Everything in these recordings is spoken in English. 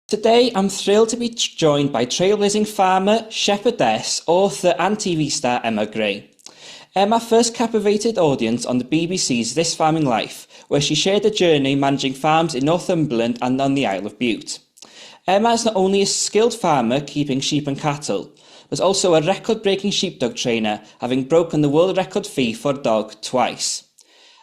Today, I'm thrilled to be joined by trailblazing farmer, shepherdess, author, and TV star Emma Gray. Emma first captivated audience on the BBC's This Farming Life, where she shared a journey managing farms in Northumberland and on the Isle of Bute. Emma is not only a skilled farmer keeping sheep and cattle, but also a record-breaking sheepdog trainer, having broken the world record fee for a dog twice.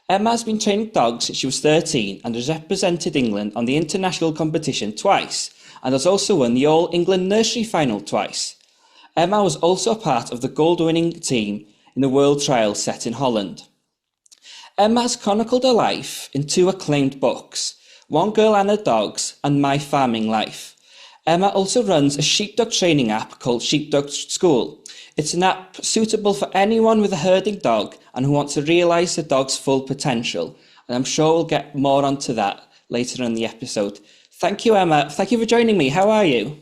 Emma has been training dogs since she was 13 and has represented England on the international competition twice, and has also won the All-England Nursery final twice. Emma was also a part of the gold-winning team in the World Trials set in Holland. Emma has chronicled her life in two acclaimed books, One Girl and Her Dogs and My Farming Life. Emma also runs a sheepdog training app called Sheepdog School. It's an app suitable for anyone with a herding dog and who wants to realise the dog's full potential. And I'm sure we'll get more onto that later in the episode. Thank you, Emma. Thank you for joining me. How are you?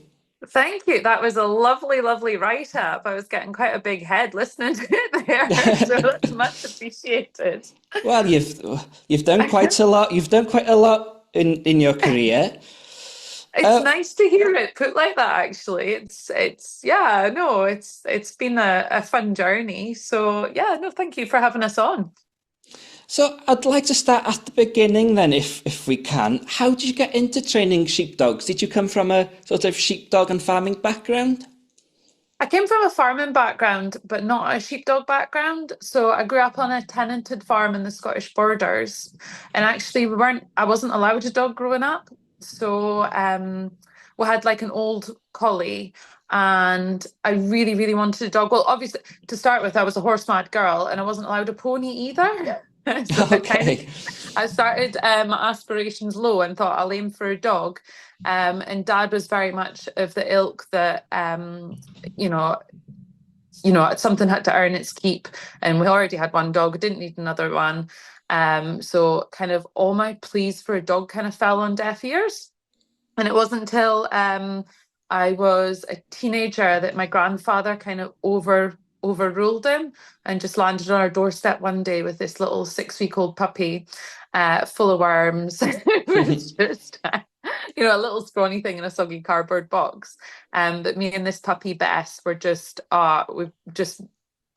Thank you. That was a lovely, lovely write-up. I was getting quite a big head listening to it there, so that's much appreciated. Well, you've done quite a lot. You've done quite a lot in your career. It's nice to hear it put like that, actually. It's been a fun journey. So yeah, no, thank you for having us on. So I'd like to start at the beginning then, if we can. How did you get into training sheepdogs? Did you come from a sort of sheepdog and farming background? I came from a farming background, but not a sheepdog background. So I grew up on a tenanted farm in the Scottish Borders, and actually I wasn't allowed a dog growing up. So we had like an old collie, and I really, really wanted a dog. Well, obviously, to start with, I was a horse mad girl, and I wasn't allowed a pony either. So Okay. I started my aspirations low and thought I'll aim for a dog. And Dad was very much of the ilk that you know, something had to earn its keep, and we already had one dog, didn't need another one. So kind of all my pleas for a dog kind of fell on deaf ears. And it wasn't until I was a teenager that my grandfather kind of overruled him and just landed on our doorstep one day with this little 6-week-old puppy full of worms. It was just a little scrawny thing in a soggy cardboard box. But me and this puppy Bess were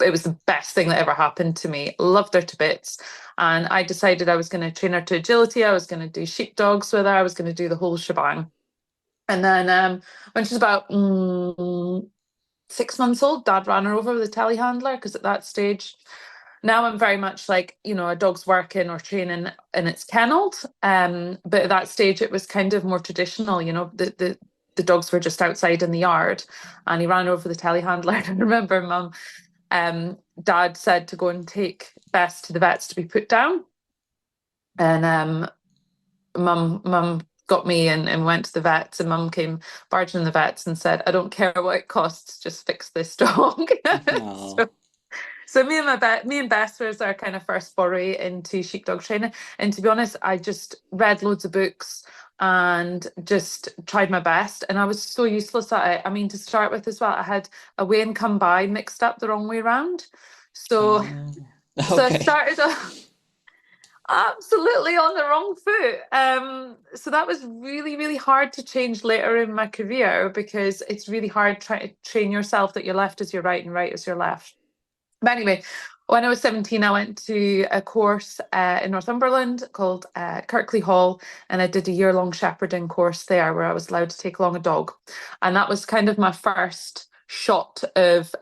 it was the best thing that ever happened to me. Loved her to bits. And I decided I was going to train her to agility. I was going to do sheepdogs with her. I was going to do the whole shebang. And then when she was about 6 months old, Dad ran her over with a telehandler, because at that stage, now I'm very much like, a dog's working or training and it's kennelled. But at that stage, it was kind of more traditional, the dogs were just outside in the yard, and he ran over the telehandler. And I remember Dad said to go and take Bess to the vets to be put down. And Mum got me and went to the vets, and Mum came barging in the vets and said, "I don't care what it costs, just fix this dog." Oh. So me and Bess was our kind of first foray into sheepdog training. And to be honest, I just read loads of books and just tried my best. And I was so useless at it. I mean, to start with as well, I had away and come by mixed up the wrong way around. So, so I Okay. started absolutely on the wrong foot. So that was really, really hard to change later in my career, because it's really hard trying to train yourself that your left is your right and right is your left. But anyway, when I was 17, I went to a course in Northumberland called Kirkley Hall, and I did a year-long shepherding course there where I was allowed to take along a dog. And that was kind of my first shot of,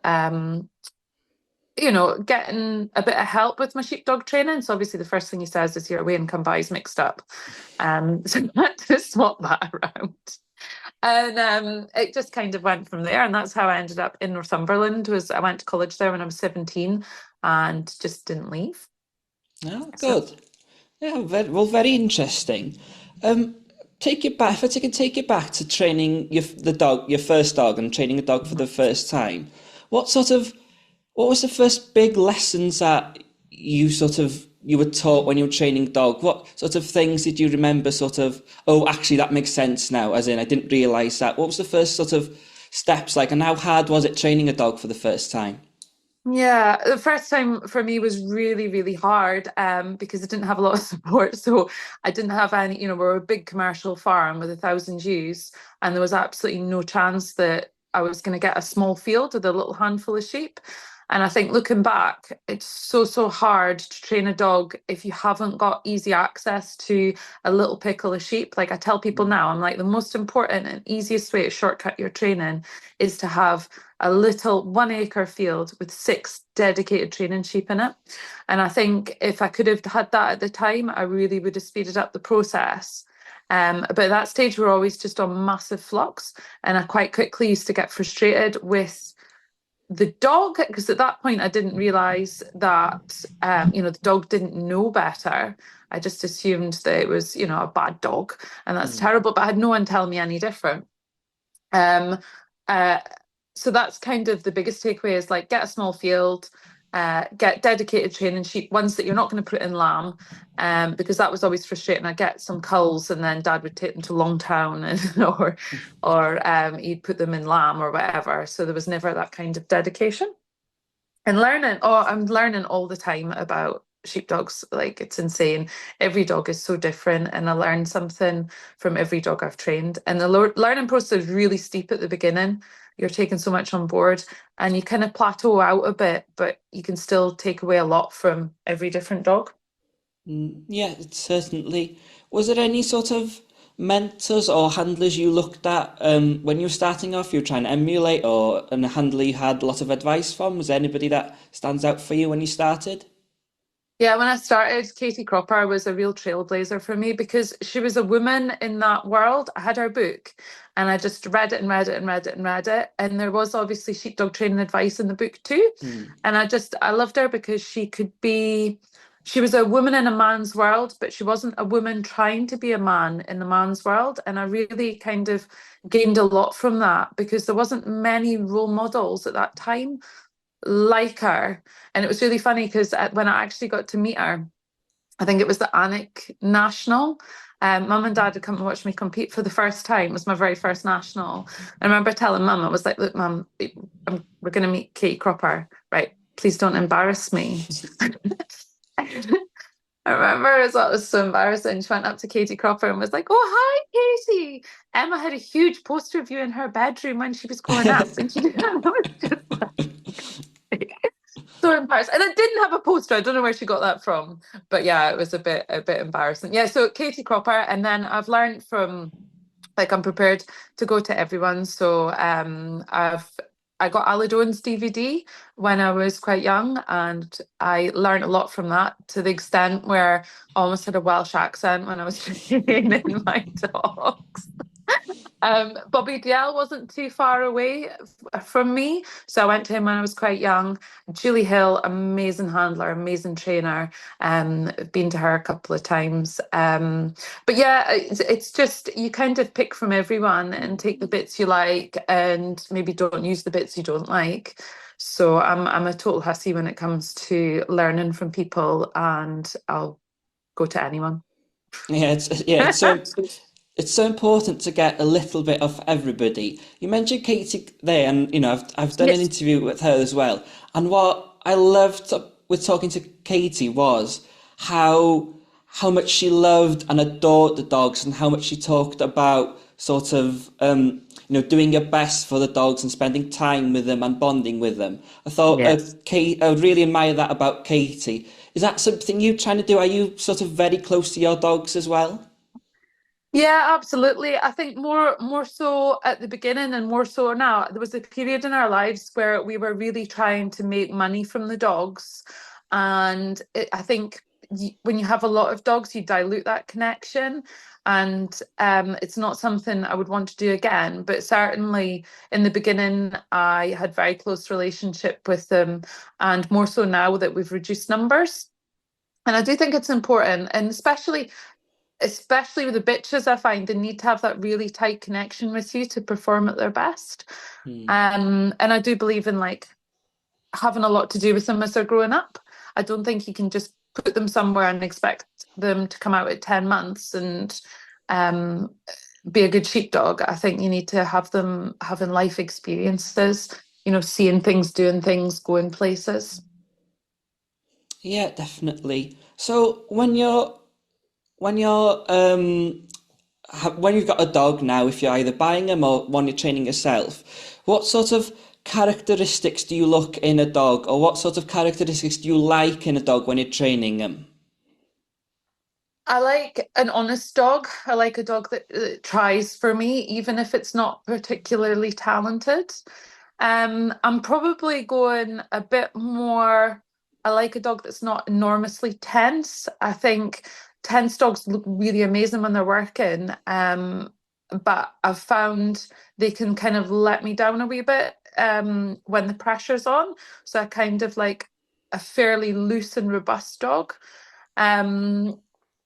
getting a bit of help with my sheepdog training. So obviously the first thing he says is your away and come by is mixed up. So I had to swap that around. And it just kind of went from there, and that's how I ended up in Northumberland. I went to college there when I was 17 and just didn't leave. Oh, So good. Yeah, very interesting. Take it back. If I can take it back to training your first dog, and training a dog for the first time. What was the first big lessons that you were taught when you were training dog? What sort of things did you remember oh, actually that makes sense now, as in I didn't realise that. What was the first sort of steps like, and how hard was it training a dog for the first time? Yeah, the first time for me was really, really hard because I didn't have a lot of support. So I didn't have any, we're a big commercial farm with 1,000 ewes, and there was absolutely no chance that I was going to get a small field with a little handful of sheep. And I think looking back, it's so, so hard to train a dog if you haven't got easy access to a little pickle of sheep. Like I tell people now, I'm like, the most important and easiest way to shortcut your training is to have a little 1 acre field with 6 dedicated training sheep in it. And I think if I could have had that at the time, I really would have speeded up the process. But at that stage, we we're always just on massive flocks. And I quite quickly used to get frustrated with the dog because at that point I didn't realize that the dog didn't know better. I just assumed that it was a bad dog, and that's Mm. terrible, but I had no one tell me any different. um uh so that's kind of the biggest takeaway is like get a small field, get dedicated training sheep, ones that you're not going to put in lamb, because that was always frustrating. I get some culls and then Dad would take them to Longtown and or he'd put them in lamb or whatever. So there was never that kind of dedication. And learning, I'm learning all the time about sheepdogs. Like it's insane. Every dog is so different, and I learn something from every dog I've trained. And the learning process is really steep at the beginning. You're taking so much on board, and you kind of plateau out a bit, but you can still take away a lot from every different dog. Yeah, certainly. Was there any sort of mentors or handlers you looked at when you were starting off, you were trying to emulate, or a handler you had a lot of advice from? Was there anybody that stands out for you when you started? Yeah, when I started, Katie Cropper was a real trailblazer for me because she was a woman in that world. I had her book and I just read it and read it and read it and read it. And there was obviously sheepdog training advice in the book too. Mm. And I loved her because she was a woman in a man's world, but she wasn't a woman trying to be a man in the man's world. And I really kind of gained a lot from that because there wasn't many role models at that time like her. And it was really funny because when I actually got to meet her, I think it was the Anik National. Mum and Dad had come and watched me compete for the first time. It was my very first national. I remember telling Mum, I was like, "Look, Mum, we're going to meet Kate Cropper, right? Please don't embarrass me." I remember as well, it was so embarrassing. She went up to Katie Cropper and was like, "Oh, hi, Katie. Emma had a huge poster of you in her bedroom when she was growing up." And she did. I was just so embarrassed. And I didn't have a poster. I don't know where she got that from. But yeah, it was a bit embarrassing. Yeah, so Katie Cropper, and then I've learned from like I'm prepared to go to everyone. So I got Aladone's DVD when I was quite young, and I learned a lot from that to the extent where I almost had a Welsh accent when I was training my dogs. Bobby Dial wasn't too far away from me, so I went to him when I was quite young. Julie Hill, amazing handler, amazing trainer. I've been to her a couple of times. But yeah, it's just you kind of pick from everyone and take the bits you like, and maybe don't use the bits you don't like. So I'm a total hussy when it comes to learning from people, and I'll go to anyone. It's so important to get a little bit of everybody. You mentioned Katie there, and I've done an Yes. interview with her as well. And what I loved with talking to Katie was how much she loved and adored the dogs, and how much she talked about sort of doing her best for the dogs and spending time with them and bonding with them. I thought Yes. Kate, I really admire that about Katie. Is that something you're trying to do? Are you sort of very close to your dogs as well? Yeah, absolutely. I think more so at the beginning and more so now. There was a period in our lives where we were really trying to make money from the dogs, and I think when you have a lot of dogs, you dilute that connection, and it's not something I would want to do again. But certainly in the beginning, I had very close relationship with them, and more so now that we've reduced numbers. And I do think it's important, and especially with the bitches, I find they need to have that really tight connection with you to perform at their best. Hmm. And I do believe in like having a lot to do with them as they're growing up. I don't think you can just put them somewhere and expect them to come out at 10 months and um, be a good sheepdog. I think you need to have them having life experiences. seeing things, doing things, going places. Yeah, definitely. So when you've got a dog now, if you're either buying them or one you're training yourself, what sort of characteristics do you look in a dog, or what sort of characteristics do you like in a dog when you're training them? I like an honest dog. I like a dog that tries for me, even if it's not particularly talented. I'm probably going a bit more. I like a dog that's not enormously tense. I think tense dogs look really amazing when they're working. But I've found they can kind of let me down a wee bit when the pressure's on. So I kind of like a fairly loose and robust dog. Um,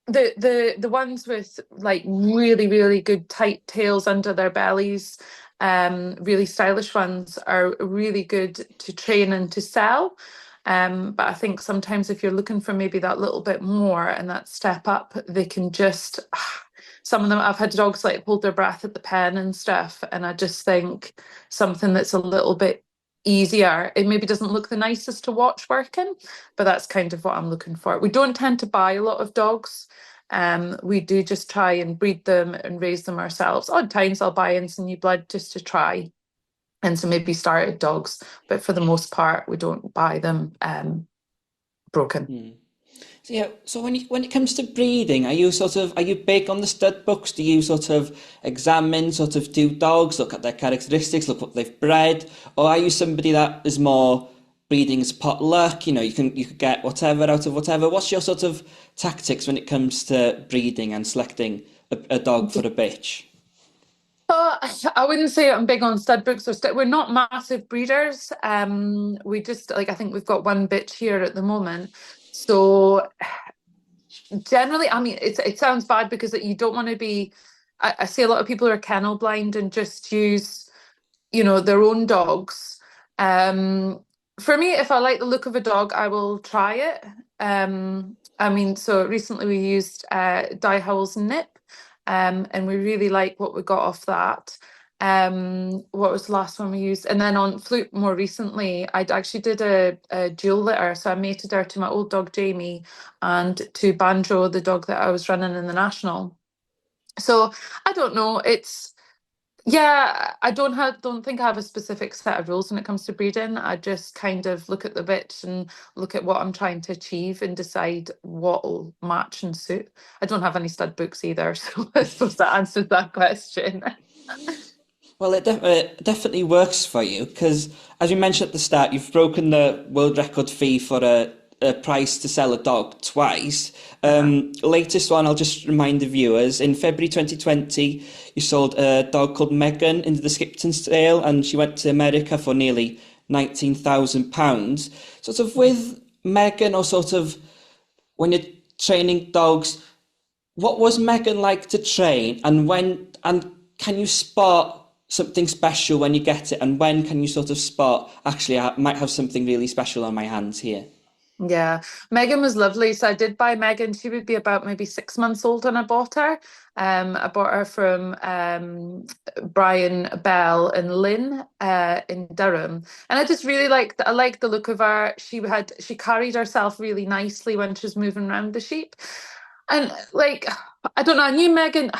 the ones with like really, really good tight tails under their bellies, really stylish ones are really good to train and to sell. But I think sometimes if you're looking for maybe that little bit more and that step up, they can just some of them I've had dogs like hold their breath at the pen and stuff, and I just think something that's a little bit easier. It maybe doesn't look the nicest to watch working, but that's kind of what I'm looking for. We don't tend to buy a lot of dogs. We do just try and breed them and raise them ourselves. Odd times I'll buy in some new blood just to try and so maybe started dogs, but for the most part we don't buy them broken. So yeah, so when it comes to breeding, are you big on the stud books? Do you sort of examine, sort of do dogs, look at their characteristics, look what they've bred, or are you somebody that is more breeding as pot luck? You could get whatever out of whatever. What's your sort of tactics when it comes to breeding and selecting a dog for a bitch? I wouldn't say I'm big on stud books or we're not massive breeders. We just like I think we've got one bitch here at the moment. So generally, I mean, it sounds bad because you don't want to be. I see a lot of people are kennel blind and just use, their own dogs. Um, for me, if I like the look of a dog, I will try it. I mean, so recently we used Die Howl's Nip, and we really like what we got off that. What was the last one we used? And then on Flute more recently, I actually did a dual litter. So I mated her to my old dog Jamie and to Banjo, the dog that I was running in the national. So I don't know. It's yeah, I don't think I have a specific set of rules when it comes to breeding. I just kind of look at the bitch and look at what I'm trying to achieve and decide what will match and suit. I don't have any stud books either, so I suppose that answers that question. Well, it definitely works for you because, as you mentioned at the start, you've broken the world record fee for a price to sell a dog twice. Latest one, I'll just remind the viewers, in February 2020, you sold a dog called Megan into the Skipton sale, and she went to America for nearly £19,000. Sort of with Megan, or sort of when you're training dogs, what was Megan like to train, and can you spot something special when you get it, and when can you sort of spot, actually, I might have something really special on my hands here? Yeah, Megan was lovely. So I did buy Megan. She would be about maybe 6 months old when I bought her. I bought her from Brian Bell and Lynn in Durham, and I just really liked the look of her. She carried herself really nicely when she was moving around the sheep, and like I don't know. I knew Megan.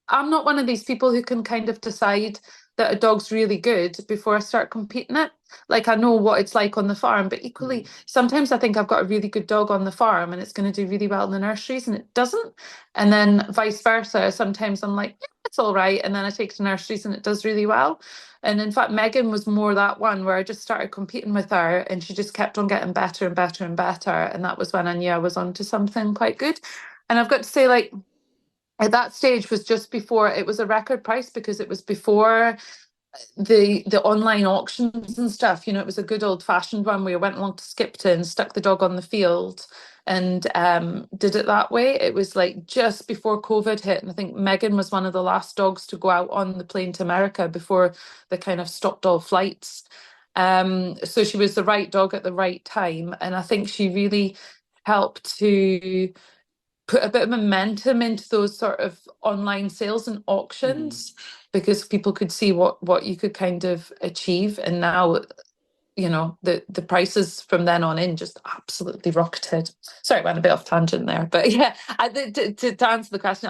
I'm not one of these people who can kind of decide that a dog's really good before I start competing it. Like I know what it's like on the farm, but equally, sometimes I think I've got a really good dog on the farm and it's going to do really well in the nurseries and it doesn't. And then vice versa. Sometimes I'm like, yeah, it's all right. And then I take it to nurseries and it does really well. And in fact, Megan was more that one where I just started competing with her and she just kept on getting better and better and better. And that was when I knew I was onto something quite good. And I've got to say, like, at that stage was just before it was a record price because it was before the online auctions and stuff. It was a good old fashioned one where we went along to Skipton, stuck the dog on the field and did it that way. It was like just before COVID hit, and I think Megan was one of the last dogs to go out on the plane to America before they kind of stopped all flights. So she was the right dog at the right time, and I think she really helped to put a bit of momentum into those sort of online sales and auctions because people could see what you could kind of achieve. And now the prices from then on in just absolutely rocketed. Sorry, I went a bit off tangent there, but yeah, to answer the question,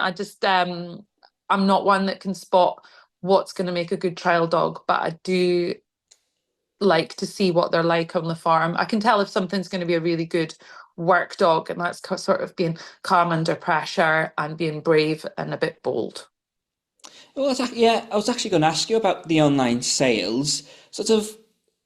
I'm not one that can spot what's going to make a good trial dog, but I do like to see what they're like on the farm. I can tell if something's going to be a really good work dog, and that's sort of being calm under pressure and being brave and a bit bold. Well, yeah, I was actually going to ask you about the online sales. Sort of,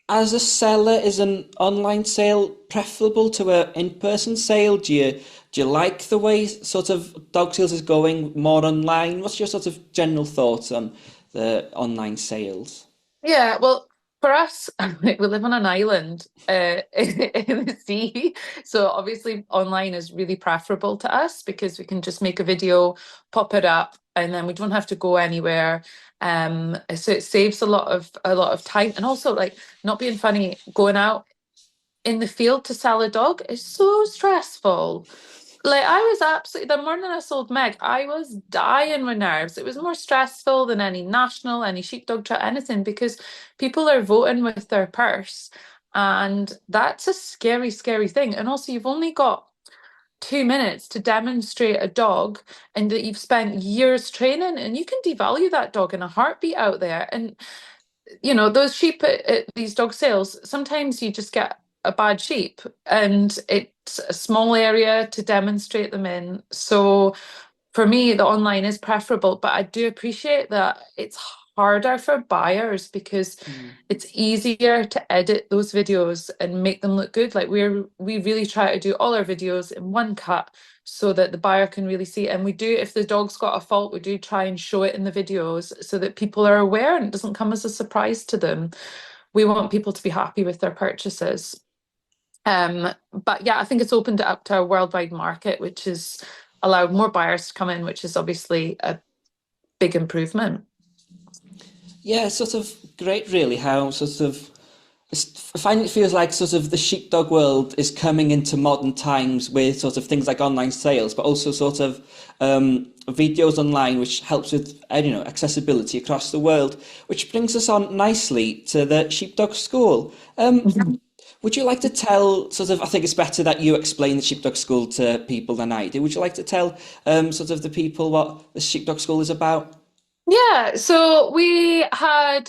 as a seller, is an online sale preferable to a in-person sale? Do you like the way sort of dog sales is going more online? What's your sort of general thoughts on the online sales? Yeah, well, for us, we live on an island in the sea. So obviously online is really preferable to us because we can just make a video, pop it up, and then we don't have to go anywhere. So it saves a lot of time. And also like not being funny, going out in the field to sell a dog is so stressful. Like I was absolutely the morning I sold Meg, I was dying with nerves. It was more stressful than any national, any sheepdog trot, anything because people are voting with their purse. And that's a scary, scary thing. And also you've only got 2 minutes to demonstrate a dog and that you've spent years training and you can devalue that dog in a heartbeat out there. And those sheep at these dog sales, sometimes you just get a bad sheep and it's a small area to demonstrate them in. So for me, the online is preferable, but I do appreciate that it's harder for buyers because Mm. it's easier to edit those videos and make them look good. Like we really try to do all our videos in one cut so that the buyer can really see it. And we do, if the dog's got a fault, we do try and show it in the videos so that people are aware and it doesn't come as a surprise to them. We want people to be happy with their purchases. But yeah, I think it's opened it up to a worldwide market, which has allowed more buyers to come in, which is obviously a big improvement. Yeah, it's sort of great, really, how sort of I find it feels like sort of the sheepdog world is coming into modern times with sort of things like online sales, but also sort of videos online, which helps with accessibility across the world. Which brings us on nicely to the Sheepdog School. Would you like to tell sort of? I think it's better that you explain the Sheepdog School to people than I do. Would you like to tell sort of the people what the Sheepdog School is about? Yeah, so we had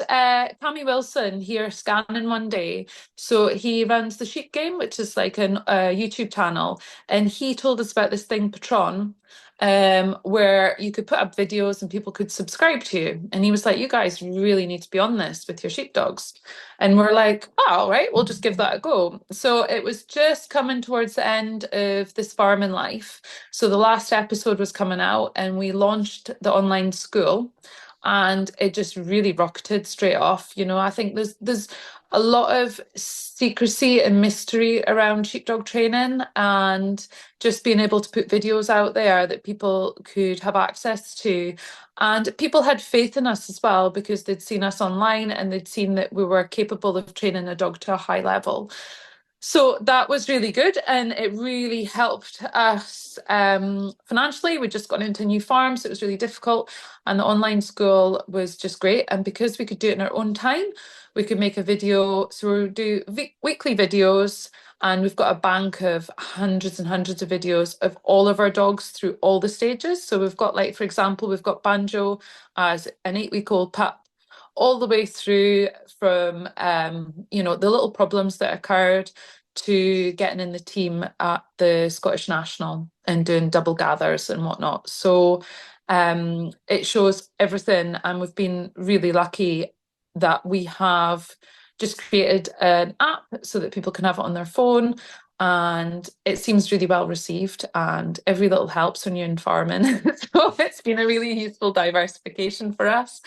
Tammy Wilson here scanning one day. So he runs the Sheep Game, which is like a YouTube channel, and he told us about this thing, Patron, where you could put up videos and people could subscribe to you. And he was like, "You guys really need to be on this with your sheepdogs." And we're like, "Oh, all right, we'll just give that a go." So it was just coming towards the end of this farming life. So the last episode was coming out, and we launched the online school and it just really rocketed straight off. I think there's a lot of secrecy and mystery around sheepdog training, and just being able to put videos out there that people could have access to. And people had faith in us as well because they'd seen us online and they'd seen that we were capable of training a dog to a high level. So that was really good, and it really helped us financially. We just got into a new farm, so it was really difficult. And the online school was just great. And because we could do it in our own time, we could make a video. So we do weekly videos, and we've got a bank of hundreds and hundreds of videos of all of our dogs through all the stages. So we've got, like, for example, we've got Banjo as an 8-week-old pup all the way through from the little problems that occurred to getting in the team at the Scottish National and doing double gathers and whatnot. So it shows everything, and we've been really lucky that we have just created an app so that people can have it on their phone, and it seems really well received, and every little helps when you're in farming. So it's been a really useful diversification for us,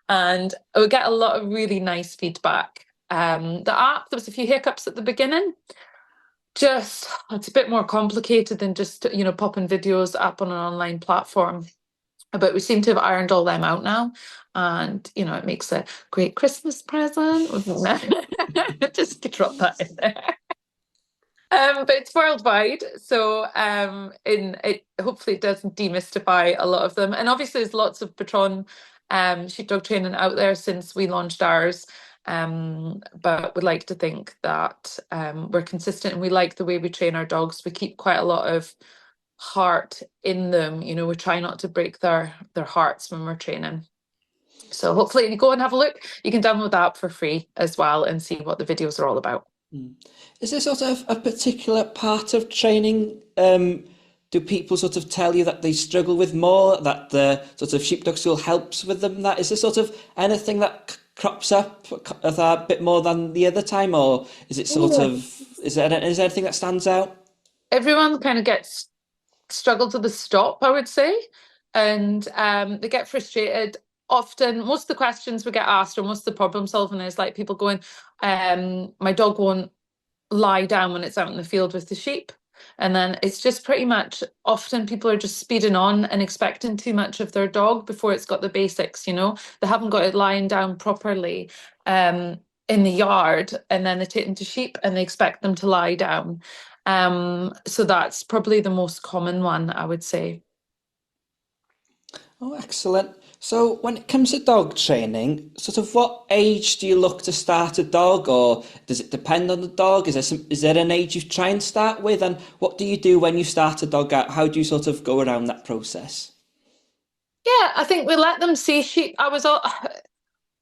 and we get a lot of really nice feedback. The app, there was a few hiccups at the beginning. Just it's a bit more complicated than just popping videos up on an online platform. But we seem to have ironed all them out now, and it makes a great Christmas present. Just to drop that in there. But it's worldwide, so in it hopefully it doesn't demystify a lot of them. And obviously, there's lots of Patron sheepdog training out there since we launched ours. But we like to think that we're consistent and we like the way we train our dogs. We keep quite a lot of heart in them. You know, we try not to break their hearts when we're training. So hopefully if you go and have a look, you can download the app for free as well and see what the videos are all about. Is there sort of a particular part of training? Do people sort of tell you that they struggle with more, that the sort of Sheepdog School helps with them? That is there sort of anything that crops up a bit more than the other time, or is it sort of is there anything that stands out? Everyone kind of gets struggled to the stop, I would say, and they get frustrated. Often, most of the questions we get asked, or most of the problem solving, is like people going, "My dog won't lie down when it's out in the field with the sheep." And then it's just pretty much often people are just speeding on and expecting too much of their dog before it's got the basics, you know. They haven't got it lying down properly in the yard, and then they take them to sheep and they expect them to lie down. So that's probably the most common one, I would say. Oh, excellent. So when it comes to dog training, sort of what age do you look to start a dog, or does it depend on the dog? Is there an age you try and start with, and what do you do when you start a dog out? How do you sort of go around that process? Yeah, I think we let them see sheep.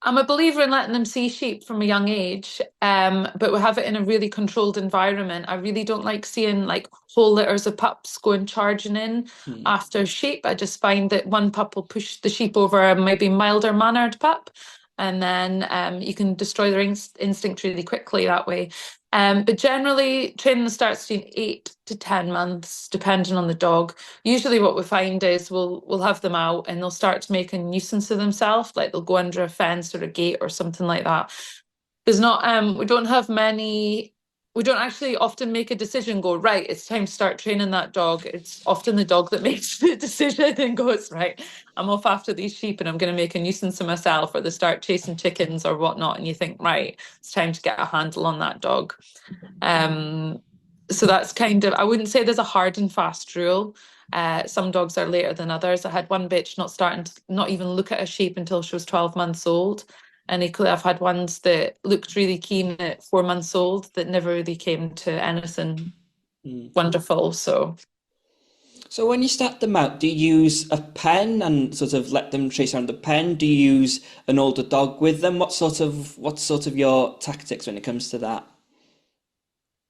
I'm a believer in letting them see sheep from a young age, but we have it in a really controlled environment. I really don't like seeing like whole litters of pups going charging in after sheep. I just find that one pup will push the sheep over a maybe milder mannered pup, and then you can destroy their instinct really quickly that way. But generally, training starts between 8 to 10 months, depending on the dog. Usually what we find is we'll have them out and they'll start to make a nuisance of themselves, like they'll go under a fence or a gate or something like that. There's not we don't actually often make a decision, go, right, it's time to start training that dog. It's often the dog that makes the decision and goes, right, I'm off after these sheep and I'm going to make a nuisance of myself, or they start chasing chickens or whatnot. And you think, right, it's time to get a handle on that dog. Um, so that's kind of, I wouldn't say there's a hard and fast rule. Some dogs are later than others. I had one bitch not even look at a sheep until she was 12 months old. And equally, I've had ones that looked really keen at 4 months old that never really came to anything wonderful. So when you start them out, do you use a pen and sort of let them chase around the pen? Do you use an older dog with them? What's sort of your tactics when it comes to that?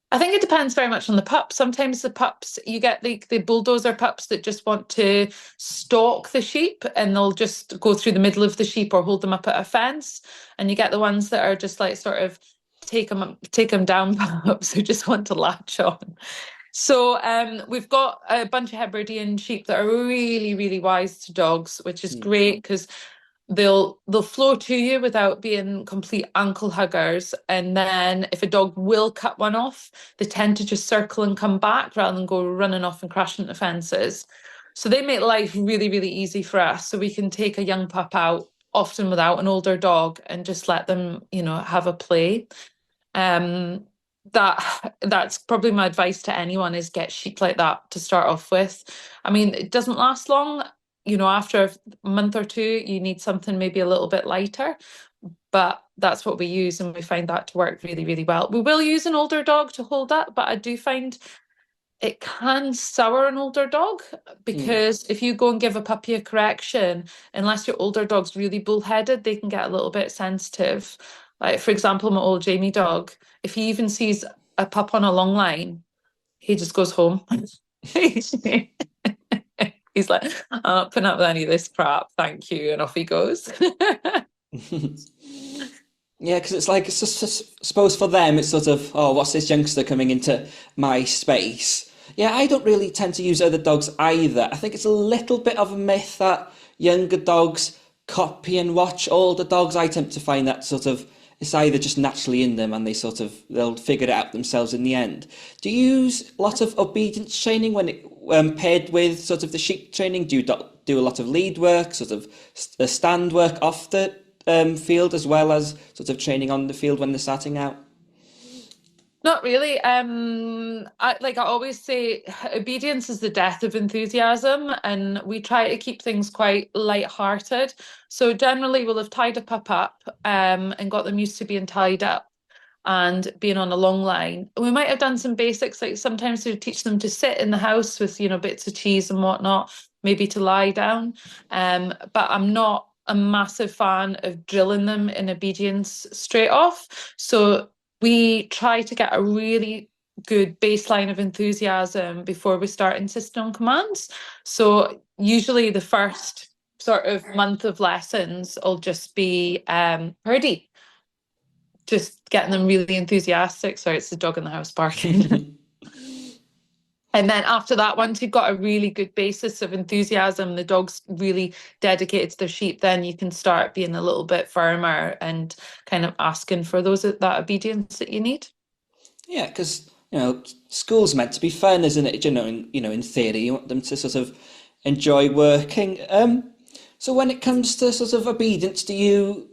I think it depends very much on the pup. Sometimes the pups, you get the bulldozer pups that just want to stalk the sheep and they'll just go through the middle of the sheep or hold them up at a fence. And you get the ones that are just like sort of take them down pups who just want to latch on. So we've got a bunch of Hebridean sheep that are really, really wise to dogs, which is great because they'll flow to you without being complete ankle huggers. And then if a dog will cut one off, they tend to just circle and come back rather than go running off and crashing into fences. So they make life really, really easy for us. So we can take a young pup out, often without an older dog, and just let them, have a play. Um, that's probably my advice to anyone is get sheep like that to start off with. I mean, it doesn't last long. After a month or two, you need something maybe a little bit lighter, but that's what we use, and we find that to work really, really well. We will use an older dog to hold that, but I do find it can sour an older dog because if you go and give a puppy a correction, unless your older dog's really bullheaded, they can get a little bit sensitive. Like, for example, my old Jamie dog, if he even sees a pup on a long line, he just goes home. He's like, I'm not putting up with any of this crap, thank you, and off he goes. Yeah, because it's like, suppose for them, it's sort of, oh, what's this youngster coming into my space? Yeah, I don't really tend to use other dogs either. I think it's a little bit of a myth that younger dogs copy and watch older dogs. I tend to find that sort of, it's either just naturally in them and they'll figure it out themselves in the end. Do you use a lot of obedience training when it paired with sort of the sheep training? Do you do a lot of lead work, sort of stand work off the field as well as sort of training on the field when they're starting out? Not really. I always say, obedience is the death of enthusiasm, and we try to keep things quite light-hearted. So generally, we'll have tied a pup up, and got them used to being tied up and being on a long line. We might have done some basics, like sometimes we teach them to sit in the house with, bits of cheese and whatnot, maybe to lie down. But I'm not a massive fan of drilling them in obedience straight off. So we try to get a really good baseline of enthusiasm before we start insisting on commands. So usually the first sort of month of lessons will just be Purdy, just getting them really enthusiastic. Sorry, it's the dog in the house barking. And then after that, once you've got a really good basis of enthusiasm, the dog's really dedicated to their sheep, then you can start being a little bit firmer and kind of asking for that obedience that you need. Yeah, because school's meant to be fun, isn't it? In theory, you want them to sort of enjoy working. So when it comes to sort of obedience, do you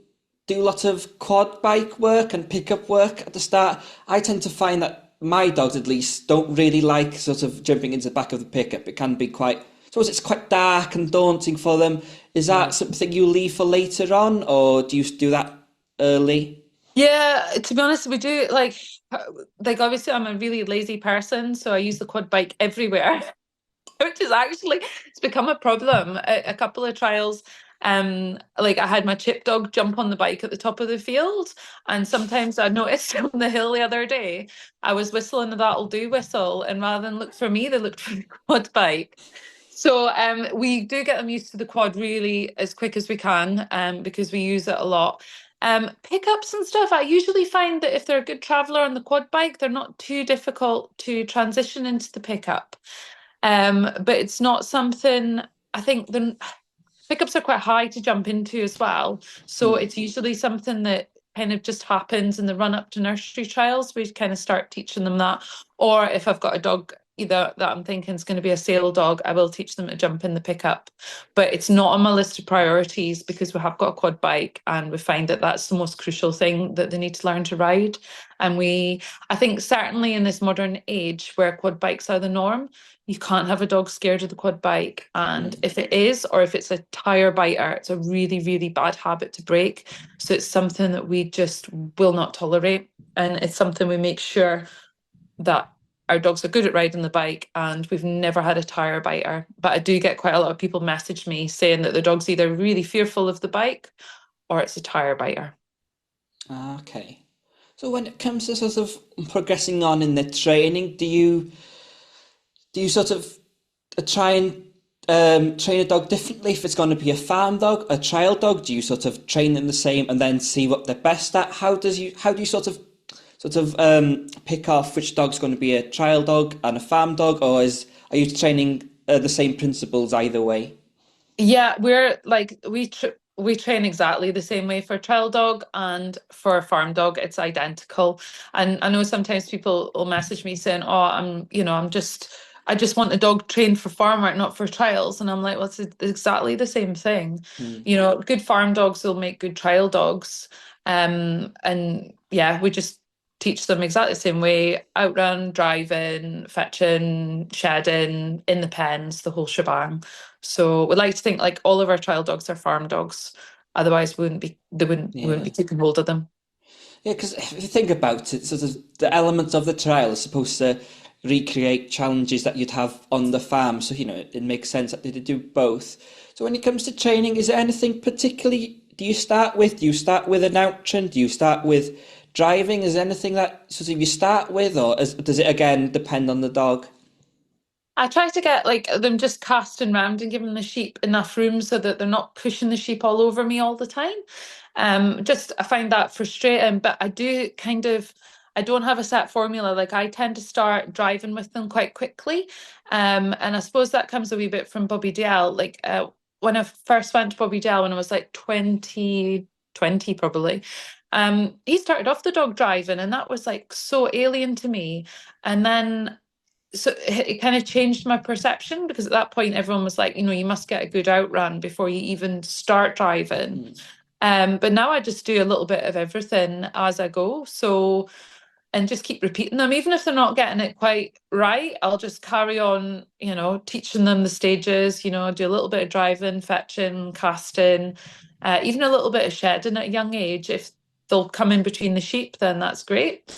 do a lot of quad bike work and pickup work at the start? I tend to find that my dogs, at least, don't really like sort of jumping into the back of the pickup. It can be quite, I suppose it's quite dark and daunting for them. Is that something you leave for later on, or do you do that early? Yeah, to be honest, we do like obviously I'm a really lazy person, so I use the quad bike everywhere. Which is actually it's become a problem. A couple of trials, like I had my chip dog jump on the bike at the top of the field, and sometimes I noticed on the hill the other day, I was whistling a that'll do whistle, and rather than look for me, they looked for the quad bike. So we do get them used to the quad really as quick as we can, because we use it a lot. Pickups and stuff, I usually find that if they're a good traveler on the quad bike, they're not too difficult to transition into the pickup. But it's not something I think the pickups are quite high to jump into as well. So Hmm. it's usually something that kind of just happens in the run up to nursery trials. We kind of start teaching them that. Or if I've got a dog either that I'm thinking is going to be a sale dog, I will teach them to jump in the pickup. But it's not on my list of priorities because we have got a quad bike and we find that that's the most crucial thing that they need to learn to ride. And I think certainly in this modern age where quad bikes are the norm, you can't have a dog scared of the quad bike. And Hmm. if it is, or if it's a tire biter, it's a really, really bad habit to break. So it's something that we just will not tolerate. And it's something we make sure that our dogs are good at riding the bike and we've never had a tire biter. But I do get quite a lot of people message me saying that the dog's either really fearful of the bike or it's a tire biter. Okay. So when it comes to sort of progressing on in the training, do you sort of try and train a dog differently if it's going to be a farm dog, a trial dog? Do you sort of train them the same and then see what they're best at? How do you sort of pick off which dog's going to be a trial dog and a farm dog, or are you training the same principles either way? Yeah, we're like we train exactly the same way for a trial dog and for a farm dog. It's identical. And I know sometimes people will message me saying, "Oh, I just want a dog trained for farm work, not for trials." And I'm like, "Well, it's exactly the same thing. Hmm. Good farm dogs will make good trial dogs." And yeah, we just teach them exactly the same way: outrun, driving, fetching, shedding, in the pens, the whole shebang. So we like to think like all of our trial dogs are farm dogs. Otherwise, we wouldn't Yeah. be keeping hold of them. Yeah, because if you think about it, sort of the elements of the trial are supposed to recreate challenges that you'd have on the farm. So, it makes sense that they do both. So when it comes to training, is there anything particularly do you start with an outrun? Do you start with driving? Is there anything that sort of you start with, or does it again depend on the dog? I try to get like them just casting round and giving the sheep enough room so that they're not pushing the sheep all over me all the time. Just I find that frustrating, but I don't have a set formula. Like I tend to start driving with them quite quickly. And I suppose that comes a wee bit from Bobby Dale. When I first went to Bobby Dale when I was like 20 probably. He started off the dog driving and that was like so alien to me. And then so it kind of changed my perception because at that point everyone was like, you must get a good outrun before you even start driving. Hmm. But now I just do a little bit of everything as I go. So and just keep repeating them. Even if they're not getting it quite right, I'll just carry on, teaching them the stages, do a little bit of driving, fetching, casting, even a little bit of shedding at a young age. If they'll come in between the sheep, then that's great.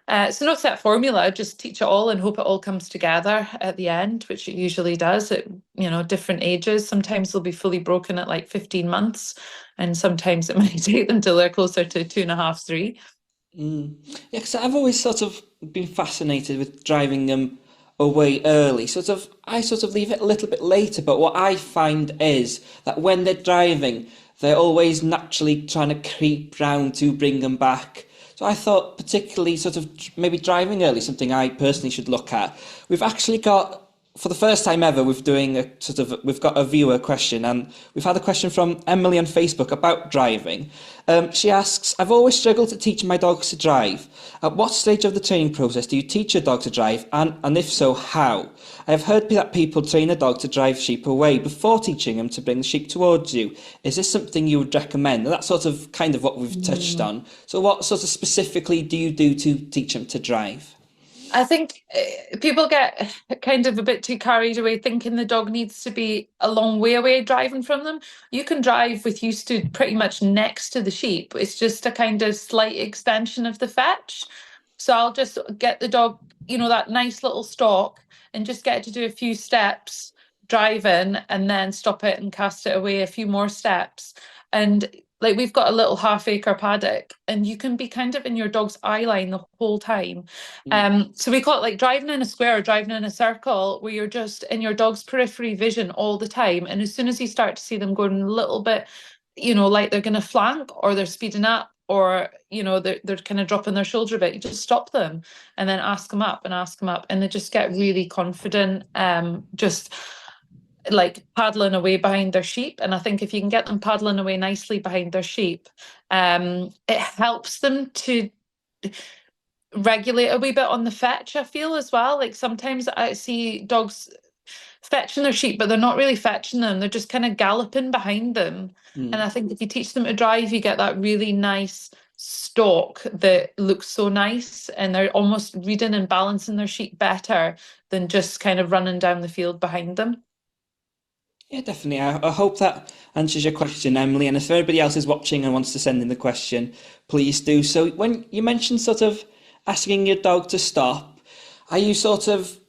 So no set formula, just teach it all and hope it all comes together at the end, which it usually does at, different ages. Sometimes they'll be fully broken at like 15 months, and sometimes it might take them till they're closer to 2.5, 3. Mm. Yeah, because I've always sort of been fascinated with driving them away early. I sort of leave it a little bit later, but what I find is that when they're driving, they're always naturally trying to creep round to bring them back. So I thought particularly sort of maybe driving early, something I personally should look at. We've actually got, for the first time ever, we've got a viewer question, and we've had a question from Emily on Facebook about driving. She asks, I've always struggled to teach my dogs to drive. At what stage of the training process do you teach your dog to drive, and if so, how? I have heard that people train a dog to drive sheep away before teaching them to bring the sheep towards you. Is this something you would recommend? And that's sort of kind of what we've touched on. So what sort of specifically do you do to teach them to drive? I think people get kind of a bit too carried away thinking the dog needs to be a long way away driving from them. You can drive with you stood pretty much next to the sheep. It's just a kind of slight extension of the fetch. So I'll just get the dog, that nice little stalk, and just get it to do a few steps driving, and then stop it and cast it away a few more steps. And like, we've got a little half-acre paddock, and you can be kind of in your dog's eye line the whole time. So we call it like driving in a square or driving in a circle, where you're just in your dog's periphery vision all the time. And as soon as you start to see them going a little bit, like they're going to flank, or they're speeding up, or they're kind of dropping their shoulder a bit, you just stop them and then ask them up, and they just get really confident, just like paddling away behind their sheep. And I think if you can get them paddling away nicely behind their sheep, it helps them to regulate a wee bit on the fetch, I feel, as well. Like, sometimes I see dogs fetching their sheep, but they're not really fetching them, they're just kind of galloping behind them. And I think if you teach them to drive, you get that really nice stalk that looks so nice, and they're almost reading and balancing their sheep better than just kind of running down the field behind them. Yeah, definitely. I hope that answers your question, Emily. And if anybody else is watching and wants to send in the question, please do. So when you mentioned sort of asking your dog to stop, are you sort of,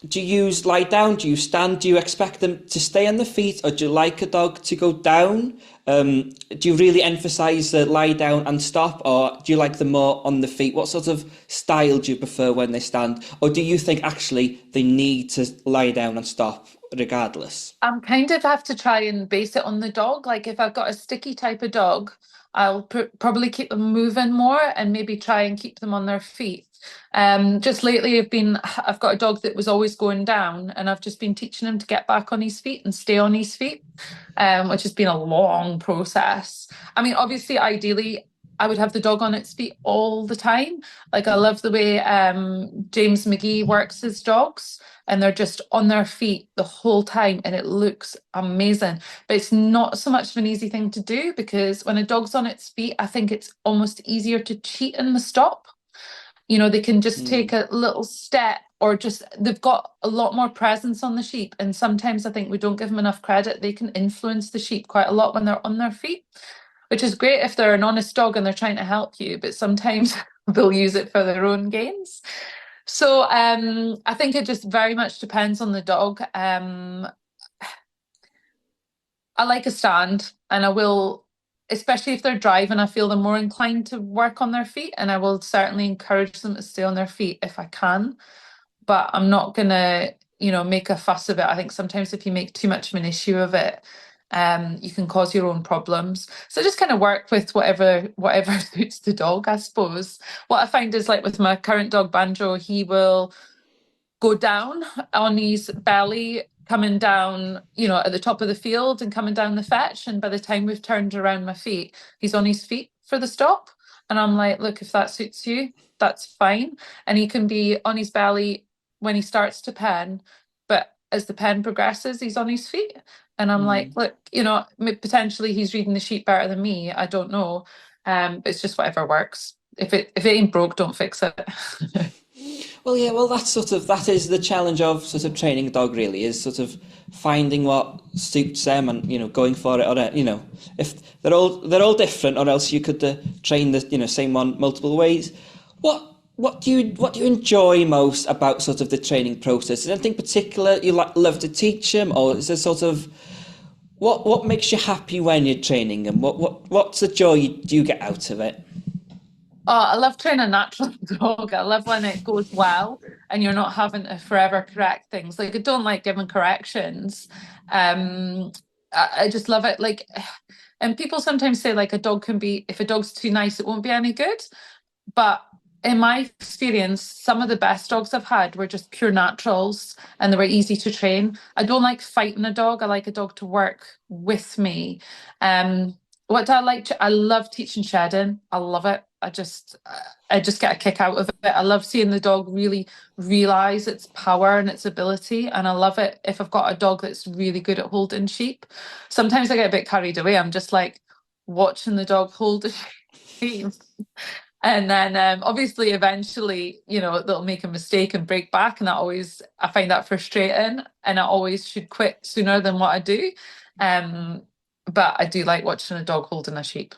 do you use lie down? Do you stand? Do you expect them to stay on the feet, or do you like a dog to go down? Do you really emphasize the lie down and stop, or do you like them more on the feet? What sort of style do you prefer when they stand? Or do you think actually they need to lie down and stop regardless? I'm kind of have to try and base it on the dog. Like, if I've got a sticky type of dog, I'll probably keep them moving more and maybe try and keep them on their feet. Just lately, I've got a dog that was always going down, and I've just been teaching him to get back on his feet and stay on his feet, which has been a long process. I mean, obviously, ideally, I would have the dog on its feet all the time. Like, I love the way James McGee works his dogs, and they're just on their feet the whole time, and it looks amazing. But it's not so much of an easy thing to do, because when a dog's on its feet, I think it's almost easier to cheat in the stop. They can just take a little step, or just, they've got a lot more presence on the sheep. And sometimes I think we don't give them enough credit. They can influence the sheep quite a lot when they're on their feet, which is great if they're an honest dog and they're trying to help you, but sometimes they'll use it for their own gains. So I think it just very much depends on the dog. I like a stand, and I will, especially if they're driving, I feel they're more inclined to work on their feet, and I will certainly encourage them to stay on their feet if I can. But I'm not gonna, make a fuss of it. I think sometimes if you make too much of an issue of it, you can cause your own problems. So just kind of work with whatever suits the dog, I suppose. What I find is, like with my current dog Banjo, he will go down on his belly, coming down, at the top of the field and coming down the fetch. And by the time we've turned around my feet, he's on his feet for the stop. And I'm like, look, if that suits you, that's fine. And he can be on his belly when he starts to pen, but as the pen progresses, he's on his feet. And I'm like, look, potentially he's reading the sheep better than me. I don't know. But it's just whatever works. if it ain't broke, don't fix it. Well, yeah, well, that is the challenge of sort of training a dog. Really, is sort of finding what suits them and going for it. Or if they're all different, or else you could train the same one multiple ways. What do you enjoy most about sort of the training process? Is there anything particular you love to teach them, or is there sort of what makes you happy when you're training them? What's the joy you get out of it? Oh, I love training a natural dog. I love when it goes well and you're not having to forever correct things. Like I don't like giving corrections. Um, I just love it. Like, and people sometimes say like a dog can be, if a dog's too nice, it won't be any good. But in my experience, some of the best dogs I've had were just pure naturals and they were easy to train. I don't like fighting a dog. I like a dog to work with me. What do I like? I love teaching shedding. I love it. I just get a kick out of it. I love seeing the dog really realize its power and its ability. And I love it if I've got a dog that's really good at holding sheep. Sometimes I get a bit carried away. I'm just like watching the dog hold a sheep. And then obviously eventually, they'll make a mistake and break back. And I find that frustrating and I always should quit sooner than what I do. But I do like watching a dog holding a sheep.